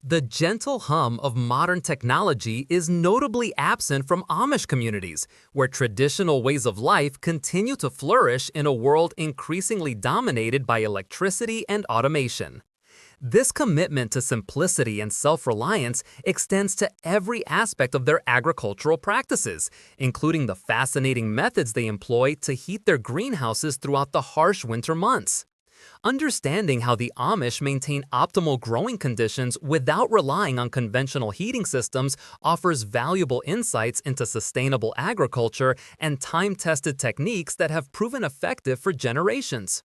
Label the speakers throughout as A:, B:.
A: The gentle hum of modern technology is notably absent from Amish communities, where traditional ways of life continue to flourish in a world increasingly dominated by electricity and automation. This commitment to simplicity and self-reliance extends to every aspect of their agricultural practices, including the fascinating methods they employ to heat their greenhouses throughout the harsh winter months. Understanding how the Amish maintain optimal growing conditions without relying on conventional heating systems offers valuable insights into sustainable agriculture and time-tested techniques that have proven effective for generations.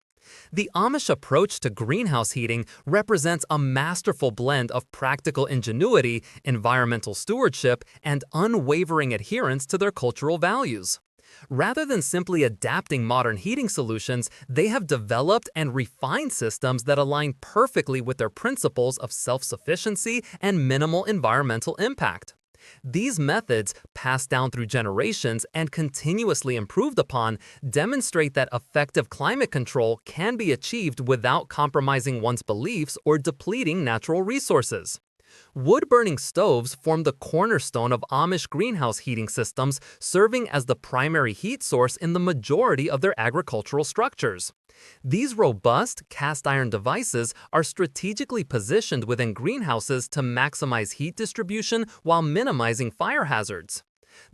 A: The Amish approach to greenhouse heating represents a masterful blend of practical ingenuity, environmental stewardship, and unwavering adherence to their cultural values. Rather than simply adapting modern heating solutions, they have developed and refined systems that align perfectly with their principles of self-sufficiency and minimal environmental impact. These methods, passed down through generations and continuously improved upon, demonstrate that effective climate control can be achieved without compromising one's beliefs or depleting natural resources. Wood-burning stoves form the cornerstone of Amish greenhouse heating systems, serving as the primary heat source in the majority of their agricultural structures. These robust, cast-iron devices are strategically positioned within greenhouses to maximize heat distribution while minimizing fire hazards.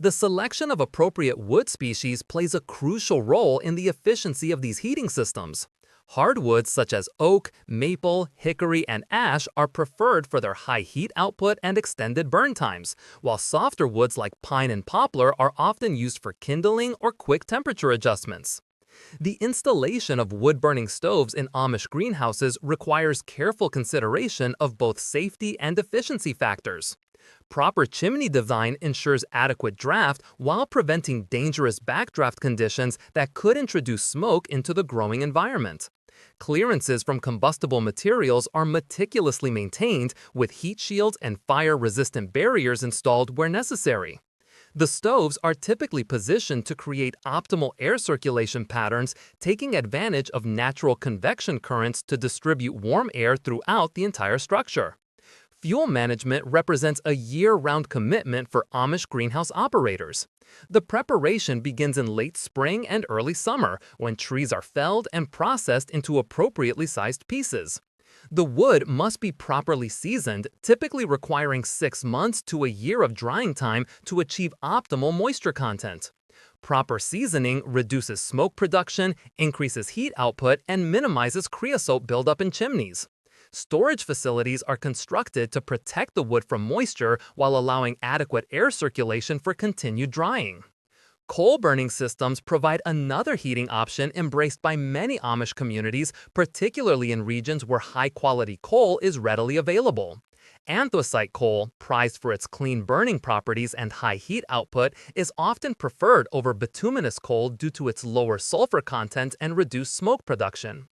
A: The selection of appropriate wood species plays a crucial role in the efficiency of these heating systems. Hardwoods such as oak, maple, hickory, and ash are preferred for their high heat output and extended burn times, while softer woods like pine and poplar are often used for kindling or quick temperature adjustments. The installation of wood-burning stoves in Amish greenhouses requires careful consideration of both safety and efficiency factors. Proper chimney design ensures adequate draft while preventing dangerous backdraft conditions that could introduce smoke into the growing environment. Clearances from combustible materials are meticulously maintained, with heat shields and fire-resistant barriers installed where necessary. The stoves are typically positioned to create optimal air circulation patterns, taking advantage of natural convection currents to distribute warm air throughout the entire structure. Fuel management represents a year-round commitment for Amish greenhouse operators. The preparation begins in late spring and early summer, when trees are felled and processed into appropriately sized pieces. The wood must be properly seasoned, typically requiring 6 months to a year of drying time to achieve optimal moisture content. Proper seasoning reduces smoke production, increases heat output, and minimizes creosote buildup in chimneys. Storage facilities are constructed to protect the wood from moisture while allowing adequate air circulation for continued drying. Coal-burning systems provide another heating option embraced by many Amish communities, particularly in regions where high-quality coal is readily available. Anthracite coal, prized for its clean burning properties and high heat output, is often preferred over bituminous coal due to its lower sulfur content and reduced smoke production.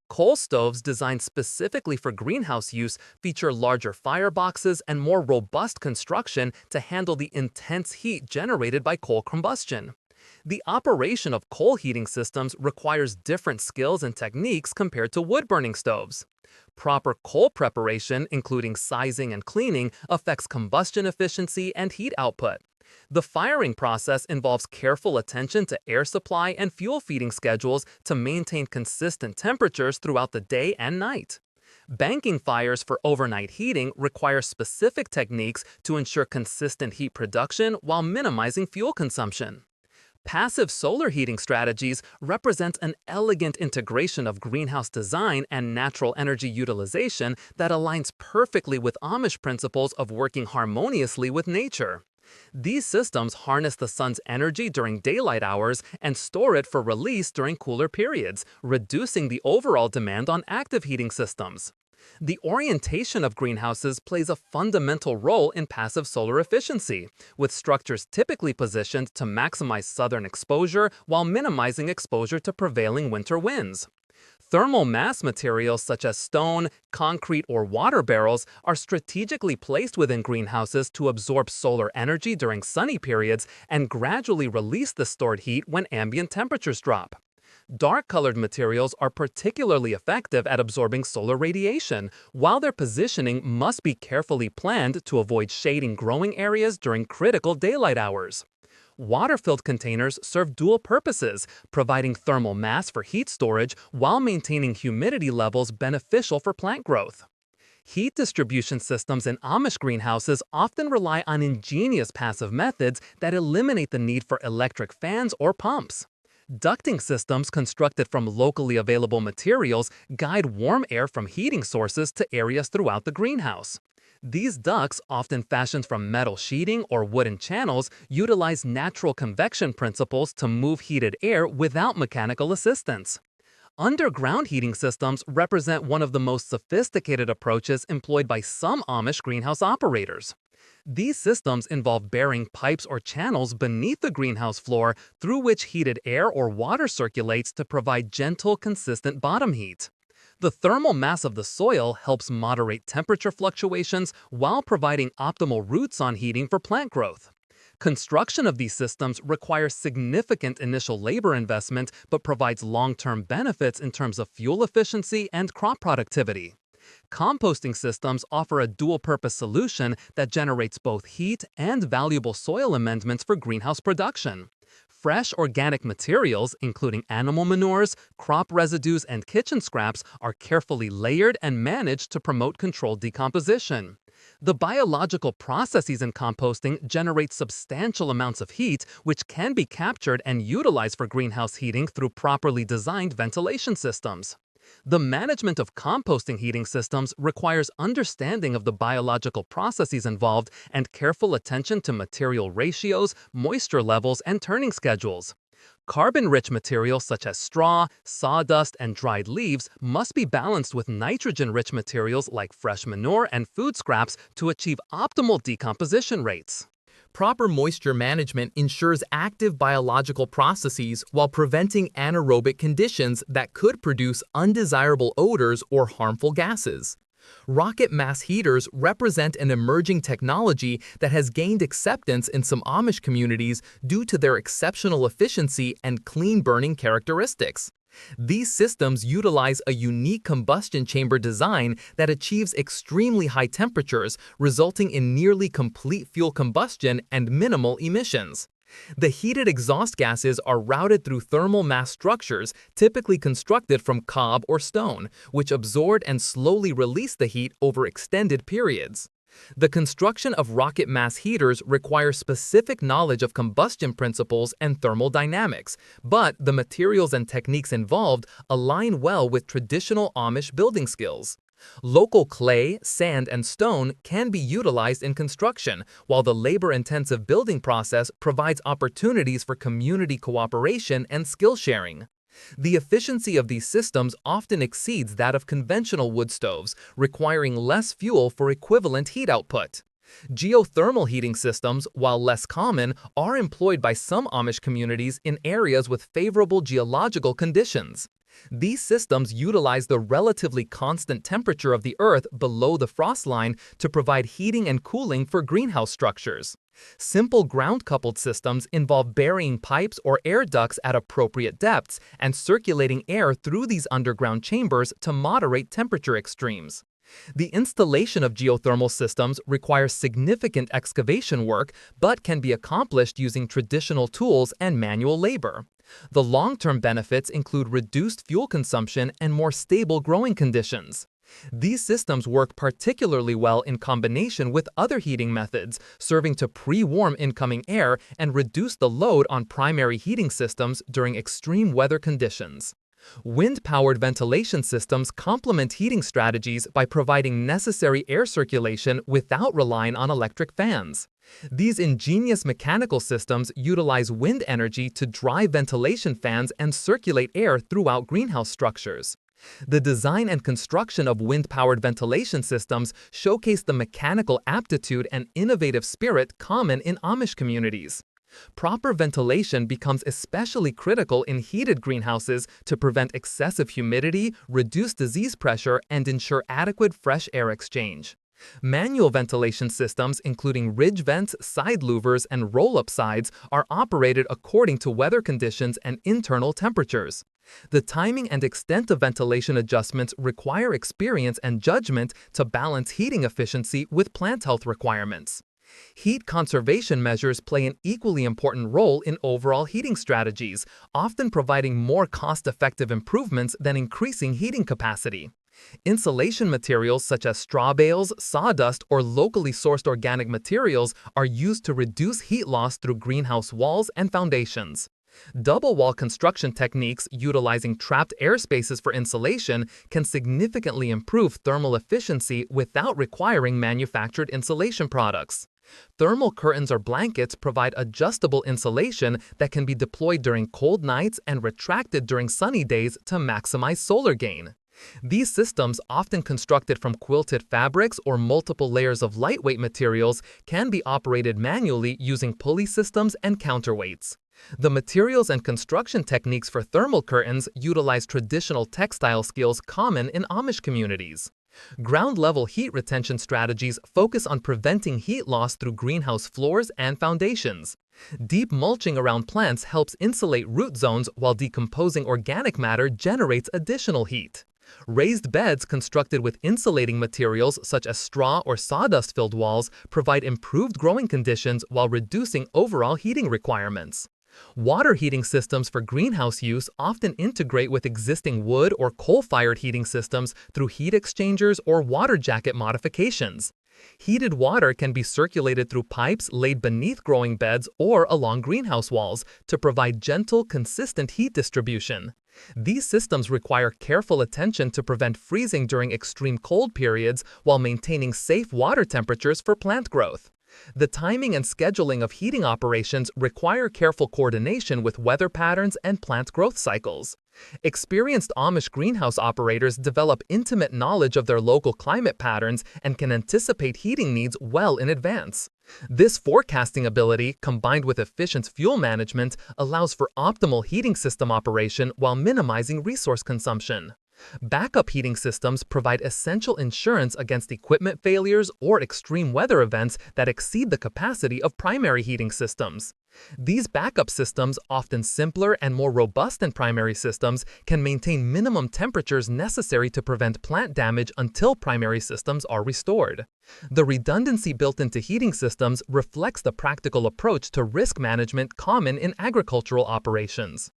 A: Coal stoves designed specifically for greenhouse use feature larger fireboxes and more robust construction to handle the intense heat generated by coal combustion. The operation of coal heating systems requires different skills and techniques compared to wood-burning stoves. Proper coal preparation, including sizing and cleaning, affects combustion efficiency and heat output. The firing process involves careful attention to air supply and fuel feeding schedules to maintain consistent temperatures throughout the day and night. Banking fires for overnight heating require specific techniques to ensure consistent heat production while minimizing fuel consumption. Passive solar heating strategies represent an elegant integration of greenhouse design and natural energy utilization that aligns perfectly with Amish principles of working harmoniously with nature. These systems harness the sun's energy during daylight hours and store it for release during cooler periods, reducing the overall demand on active heating systems. The orientation of greenhouses plays a fundamental role in passive solar efficiency, with structures typically positioned to maximize southern exposure while minimizing exposure to prevailing winter winds. Thermal mass materials such as stone, concrete, or water barrels are strategically placed within greenhouses to absorb solar energy during sunny periods and gradually release the stored heat when ambient temperatures drop. Dark-colored materials are particularly effective at absorbing solar radiation, while their positioning must be carefully planned to avoid shading growing areas during critical daylight hours. Water-filled containers serve dual purposes, providing thermal mass for heat storage while maintaining humidity levels beneficial for plant growth. Heat distribution systems in Amish greenhouses often rely on ingenious passive methods that eliminate the need for electric fans or pumps. Ducting systems constructed from locally available materials guide warm air from heating sources to areas throughout the greenhouse. These ducts, often fashioned from metal sheeting or wooden channels, utilize natural convection principles to move heated air without mechanical assistance. Underground heating systems represent one of the most sophisticated approaches employed by some Amish greenhouse operators. These systems involve burying pipes or channels beneath the greenhouse floor through which heated air or water circulates to provide gentle, consistent bottom heat. The thermal mass of the soil helps moderate temperature fluctuations while providing optimal roots on heating for plant growth. Construction of these systems requires significant initial labor investment but provides long-term benefits in terms of fuel efficiency and crop productivity. Composting systems offer a dual-purpose solution that generates both heat and valuable soil amendments for greenhouse production. Fresh organic materials, including animal manures, crop residues, and kitchen scraps, are carefully layered and managed to promote controlled decomposition. The biological processes in composting generate substantial amounts of heat, which can be captured and utilized for greenhouse heating through properly designed ventilation systems. The management of composting heating systems requires understanding of the biological processes involved and careful attention to material ratios, moisture levels, and turning schedules. Carbon-rich materials such as straw, sawdust, and dried leaves must be balanced with nitrogen-rich materials like fresh manure and food scraps to achieve optimal decomposition rates. Proper moisture management ensures active biological processes while preventing anaerobic conditions that could produce undesirable odors or harmful gases. Rocket mass heaters represent an emerging technology that has gained acceptance in some Amish communities due to their exceptional efficiency and clean burning characteristics. These systems utilize a unique combustion chamber design that achieves extremely high temperatures, resulting in nearly complete fuel combustion and minimal emissions. The heated exhaust gases are routed through thermal mass structures typically constructed from cob or stone, which absorb and slowly release the heat over extended periods. The construction of rocket mass heaters requires specific knowledge of combustion principles and thermal dynamics, but the materials and techniques involved align well with traditional Amish building skills. Local clay, sand, and stone can be utilized in construction, while the labor-intensive building process provides opportunities for community cooperation and skill sharing. The efficiency of these systems often exceeds that of conventional wood stoves, requiring less fuel for equivalent heat output. Geothermal heating systems, while less common, are employed by some Amish communities in areas with favorable geological conditions. These systems utilize the relatively constant temperature of the earth below the frost line to provide heating and cooling for greenhouse structures. Simple ground-coupled systems involve burying pipes or air ducts at appropriate depths and circulating air through these underground chambers to moderate temperature extremes. The installation of geothermal systems requires significant excavation work but can be accomplished using traditional tools and manual labor. The long-term benefits include reduced fuel consumption and more stable growing conditions. These systems work particularly well in combination with other heating methods, serving to pre-warm incoming air and reduce the load on primary heating systems during extreme weather conditions. Wind-powered ventilation systems complement heating strategies by providing necessary air circulation without relying on electric fans. These ingenious mechanical systems utilize wind energy to drive ventilation fans and circulate air throughout greenhouse structures. The design and construction of wind-powered ventilation systems showcase the mechanical aptitude and innovative spirit common in Amish communities. Proper ventilation becomes especially critical in heated greenhouses to prevent excessive humidity, reduce disease pressure, and ensure adequate fresh air exchange. Manual ventilation systems, including ridge vents, side louvers, and roll-up sides, are operated according to weather conditions and internal temperatures. The timing and extent of ventilation adjustments require experience and judgment to balance heating efficiency with plant health requirements. Heat conservation measures play an equally important role in overall heating strategies, often providing more cost-effective improvements than increasing heating capacity. Insulation materials such as straw bales, sawdust, or locally sourced organic materials are used to reduce heat loss through greenhouse walls and foundations. Double wall construction techniques utilizing trapped air spaces for insulation can significantly improve thermal efficiency without requiring manufactured insulation products. Thermal curtains or blankets provide adjustable insulation that can be deployed during cold nights and retracted during sunny days to maximize solar gain. These systems, often constructed from quilted fabrics or multiple layers of lightweight materials, can be operated manually using pulley systems and counterweights. The materials and construction techniques for thermal curtains utilize traditional textile skills common in Amish communities. Ground-level heat retention strategies focus on preventing heat loss through greenhouse floors and foundations. Deep mulching around plants helps insulate root zones while decomposing organic matter generates additional heat. Raised beds constructed with insulating materials such as straw or sawdust-filled walls provide improved growing conditions while reducing overall heating requirements. Water heating systems for greenhouse use often integrate with existing wood or coal-fired heating systems through heat exchangers or water jacket modifications. Heated water can be circulated through pipes laid beneath growing beds or along greenhouse walls to provide gentle, consistent heat distribution. These systems require careful attention to prevent freezing during extreme cold periods while maintaining safe water temperatures for plant growth. The timing and scheduling of heating operations require careful coordination with weather patterns and plant growth cycles. Experienced Amish greenhouse operators develop intimate knowledge of their local climate patterns and can anticipate heating needs well in advance. This forecasting ability, combined with efficient fuel management, allows for optimal heating system operation while minimizing resource consumption. Backup heating systems provide essential insurance against equipment failures or extreme weather events that exceed the capacity of primary heating systems. These backup systems, often simpler and more robust than primary systems, can maintain minimum temperatures necessary to prevent plant damage until primary systems are restored. The redundancy built into heating systems reflects the practical approach to risk management common in agricultural operations.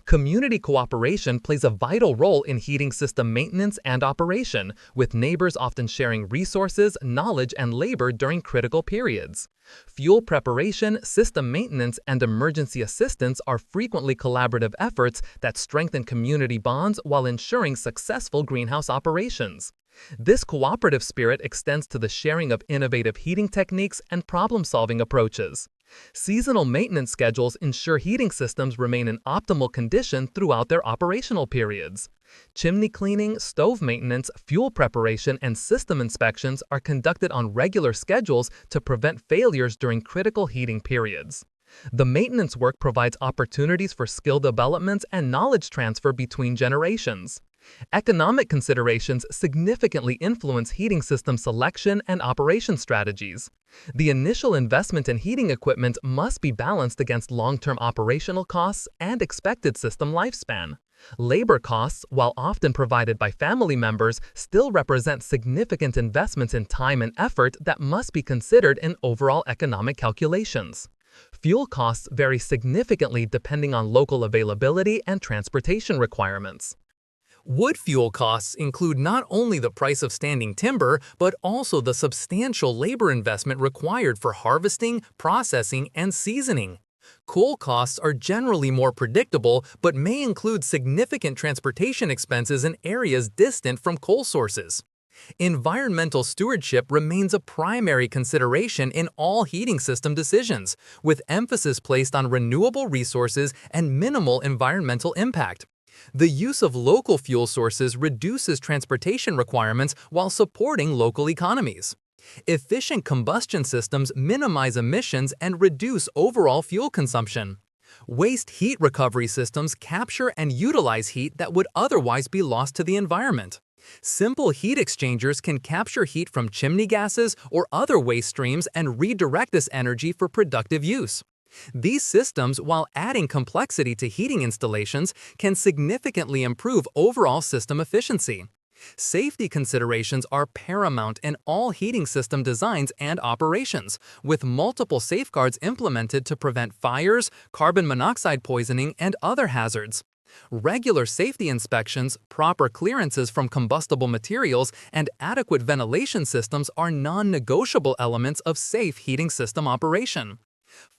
A: Community cooperation plays a vital role in heating system maintenance and operation, with neighbors often sharing resources, knowledge, and labor during critical periods. Fuel preparation, system maintenance, and emergency assistance are frequently collaborative efforts that strengthen community bonds while ensuring successful greenhouse operations. This cooperative spirit extends to the sharing of innovative heating techniques and problem-solving approaches. Seasonal maintenance schedules ensure heating systems remain in optimal condition throughout their operational periods. Chimney cleaning, stove maintenance, fuel preparation, and system inspections are conducted on regular schedules to prevent failures during critical heating periods. The maintenance work provides opportunities for skill development and knowledge transfer between generations. Economic considerations significantly influence heating system selection and operation strategies. The initial investment in heating equipment must be balanced against long-term operational costs and expected system lifespan. Labor costs, while often provided by family members, still represent significant investments in time and effort that must be considered in overall economic calculations. Fuel costs vary significantly depending on local availability and transportation requirements. Wood fuel costs include not only the price of standing timber, but also the substantial labor investment required for harvesting, processing, and seasoning. Coal costs are generally more predictable, but may include significant transportation expenses in areas distant from coal sources. Environmental stewardship remains a primary consideration in all heating system decisions, with emphasis placed on renewable resources and minimal environmental impact. The use of local fuel sources reduces transportation requirements while supporting local economies. Efficient combustion systems minimize emissions and reduce overall fuel consumption. Waste heat recovery systems capture and utilize heat that would otherwise be lost to the environment. Simple heat exchangers can capture heat from chimney gases or other waste streams and redirect this energy for productive use. These systems, while adding complexity to heating installations, can significantly improve overall system efficiency. Safety considerations are paramount in all heating system designs and operations, with multiple safeguards implemented to prevent fires, carbon monoxide poisoning, and other hazards. Regular safety inspections, proper clearances from combustible materials, and adequate ventilation systems are non-negotiable elements of safe heating system operation.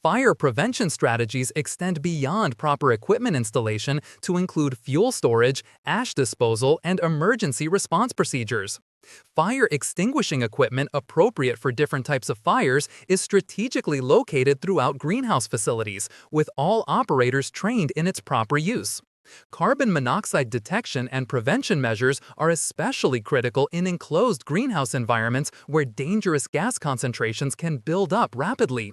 A: Fire prevention strategies extend beyond proper equipment installation to include fuel storage, ash disposal, and emergency response procedures. Fire extinguishing equipment appropriate for different types of fires is strategically located throughout greenhouse facilities, with all operators trained in its proper use. Carbon monoxide detection and prevention measures are especially critical in enclosed greenhouse environments where dangerous gas concentrations can build up rapidly.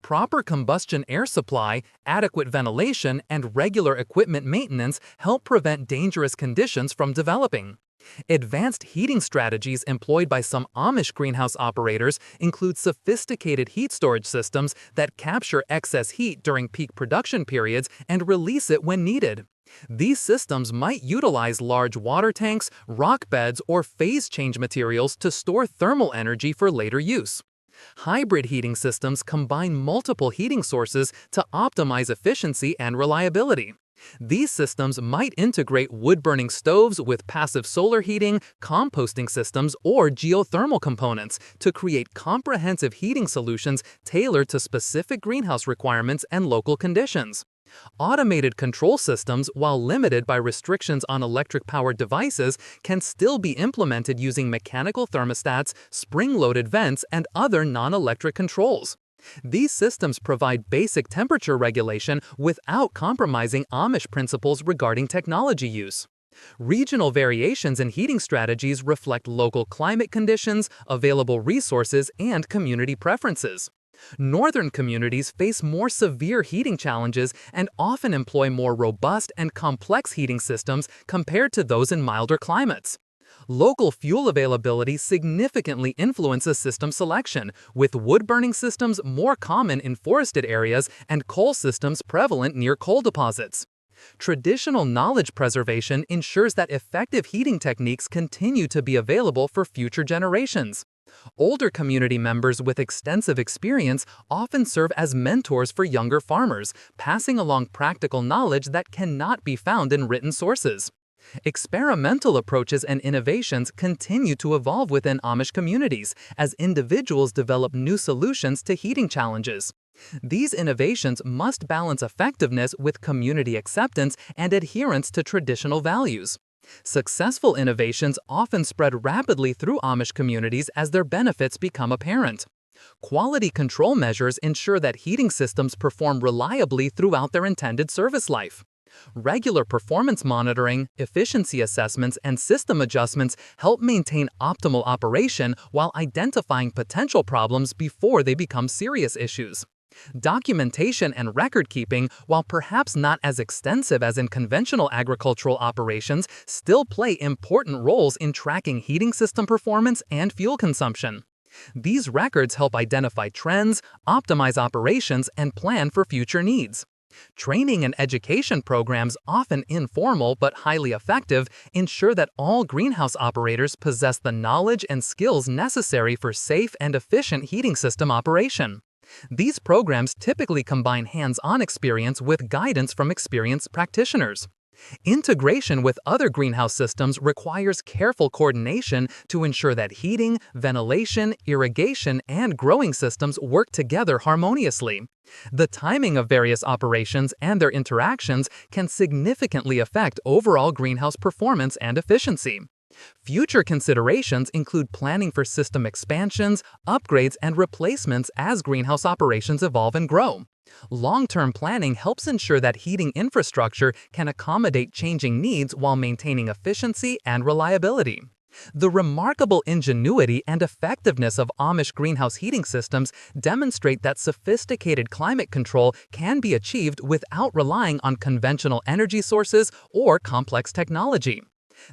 A: Proper combustion air supply, adequate ventilation, and regular equipment maintenance help prevent dangerous conditions from developing. Advanced heating strategies employed by some Amish greenhouse operators include sophisticated heat storage systems that capture excess heat during peak production periods and release it when needed. These systems might utilize large water tanks, rock beds, or phase change materials to store thermal energy for later use. Hybrid heating systems combine multiple heating sources to optimize efficiency and reliability. These systems might integrate wood-burning stoves with passive solar heating, composting systems, or geothermal components to create comprehensive heating solutions tailored to specific greenhouse requirements and local conditions. Automated control systems, while limited by restrictions on electric-powered devices, can still be implemented using mechanical thermostats, spring-loaded vents, and other non-electric controls. These systems provide basic temperature regulation without compromising Amish principles regarding technology use. Regional variations in heating strategies reflect local climate conditions, available resources, and community preferences. Northern communities face more severe heating challenges and often employ more robust and complex heating systems compared to those in milder climates. Local fuel availability significantly influences system selection, with wood-burning systems more common in forested areas and coal systems prevalent near coal deposits. Traditional knowledge preservation ensures that effective heating techniques continue to be available for future generations. Older community members with extensive experience often serve as mentors for younger farmers, passing along practical knowledge that cannot be found in written sources. Experimental approaches and innovations continue to evolve within Amish communities as individuals develop new solutions to heating challenges. These innovations must balance effectiveness with community acceptance and adherence to traditional values. Successful innovations often spread rapidly through Amish communities as their benefits become apparent. Quality control measures ensure that heating systems perform reliably throughout their intended service life. Regular performance monitoring, efficiency assessments, and system adjustments help maintain optimal operation while identifying potential problems before they become serious issues. Documentation and record-keeping, while perhaps not as extensive as in conventional agricultural operations, still play important roles in tracking heating system performance and fuel consumption. These records help identify trends, optimize operations, and plan for future needs. Training and education programs, often informal but highly effective, ensure that all greenhouse operators possess the knowledge and skills necessary for safe and efficient heating system operation. These programs typically combine hands-on experience with guidance from experienced practitioners. Integration with other greenhouse systems requires careful coordination to ensure that heating, ventilation, irrigation, and growing systems work together harmoniously. The timing of various operations and their interactions can significantly affect overall greenhouse performance and efficiency. Future considerations include planning for system expansions, upgrades, and replacements as greenhouse operations evolve and grow. Long-term planning helps ensure that heating infrastructure can accommodate changing needs while maintaining efficiency and reliability. The remarkable ingenuity and effectiveness of Amish greenhouse heating systems demonstrate that sophisticated climate control can be achieved without relying on conventional energy sources or complex technology.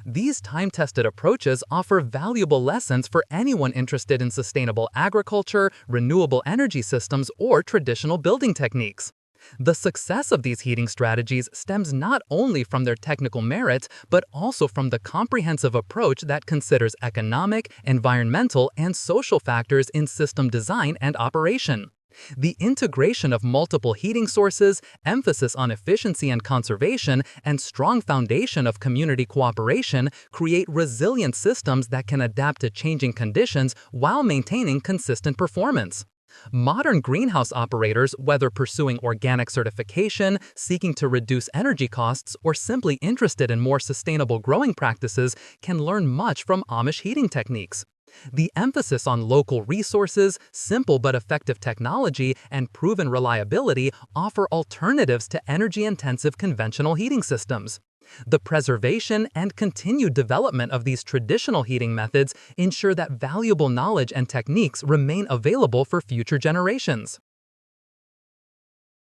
A: These time-tested approaches offer valuable lessons for anyone interested in sustainable agriculture, renewable energy systems, or traditional building techniques. The success of these heating strategies stems not only from their technical merits, but also from the comprehensive approach that considers economic, environmental, and social factors in system design and operation. The integration of multiple heating sources, emphasis on efficiency and conservation, and strong foundation of community cooperation create resilient systems that can adapt to changing conditions while maintaining consistent performance. Modern greenhouse operators, whether pursuing organic certification, seeking to reduce energy costs, or simply interested in more sustainable growing practices, can learn much from Amish heating techniques. The emphasis on local resources, simple but effective technology, and proven reliability offer alternatives to energy-intensive conventional heating systems. The preservation and continued development of these traditional heating methods ensure that valuable knowledge and techniques remain available for future generations.